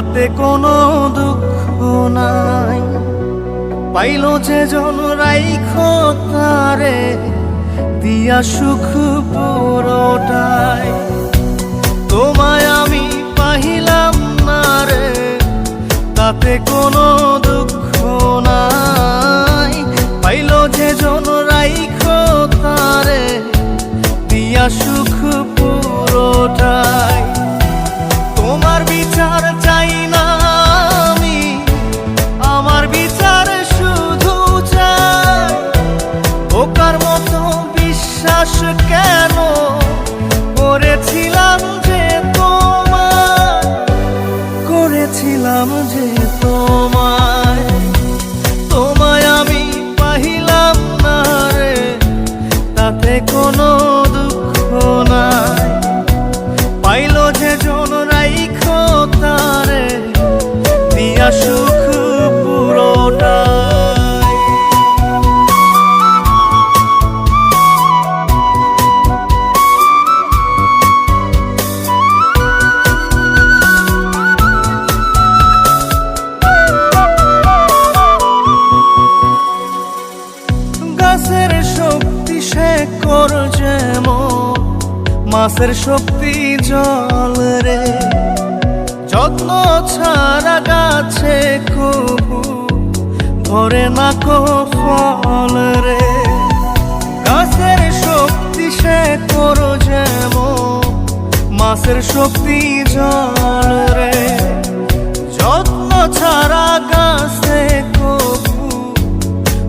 তাতে কোনো দুঃখ নাই। পাইল যে জন রাইখো তারে দিয়া সুখ পুরোটাই। তোমায় আমি পাইলাম না রে, তাতে কোনো দুঃখ নাই। পাইল যে জন রাইখো তারে দিয়া সুখ পুরোটাই। তোমার বিচার চাই না আমি, আমার বিচার শুধু চাই। বোকার মতো বিশ্বাস কেন করেছিলাম যে তোমায়, করেছিলাম যে তোমায়। তোমায় আমি পাইলাম না রে, তাতে কোনো দুঃখ নাই। পাইল যে জন রাইখো তারে দিয়া সুখ পুরোটাই। গাছের শক্তি শেকড় যেমন, মাছের শক্তি জল রে। যত্ন ছাড়া গাছে কবু ধরে না কো ফল রে। গাছের শক্তি শেকড় যেমন, মাছের শক্তি জল রে। যত্ন ছাড়া গাছে কবু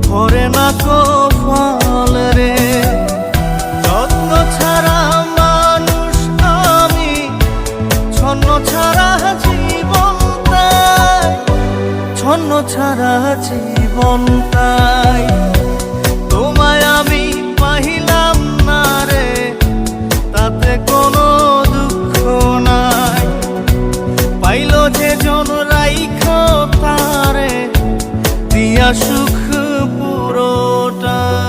ধরে না কো ফল রে। যত্ন ছাড়া মানুষ আমি, ছন্ন ছাড়া জীবন তাই, ছন্ন ছাড়া জীবন তাই। তোমায় আমি পাইলাম না রে, তাতে কোনো দুঃখ নাই। পাইল যে জন রাইখো তারে দিয়া সুখ পুরোটাই।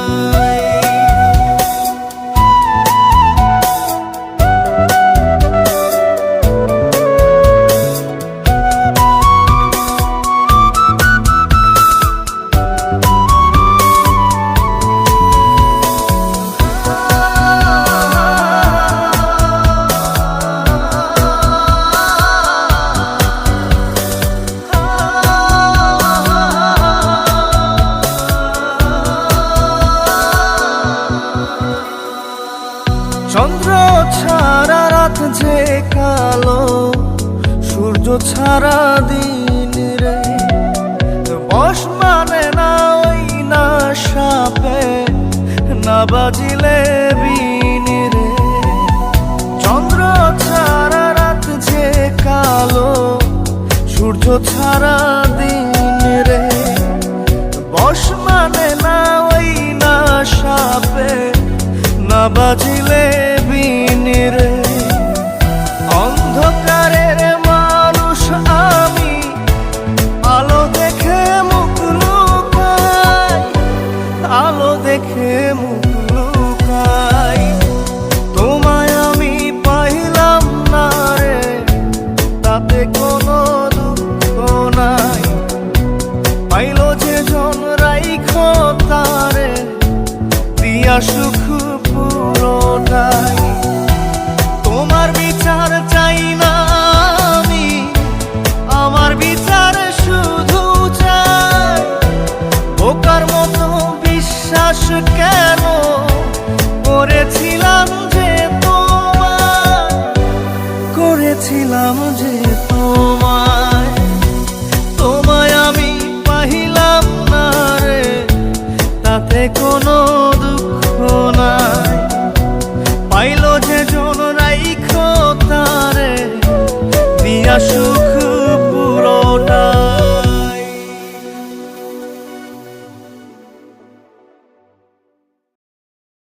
চন্দ্র ছাড়া রাত যে কালো, সূর্য ছাড়া দিন রে। বশ মানে না ওই না সাপে, না বাজিলে বিন রে। চন্দ্র ছাড়া রাত যে কালো, সূর্য ছাড়া দিন রে। বশ মানে না ওই না সাপে, না বাজিলে বিন রে। অন্ধকারের মানুষ আমি, আলো দেখে মুখ লুকাই, আলো দেখে মুখ লুকাই। তোমায় আমি পাইলাম না রে, তাতে কোনো দুঃখ নাই। পাইল যে জন রাইখো তারে দিয়া সুখ পুরোটাই। তোমার বিচার চাই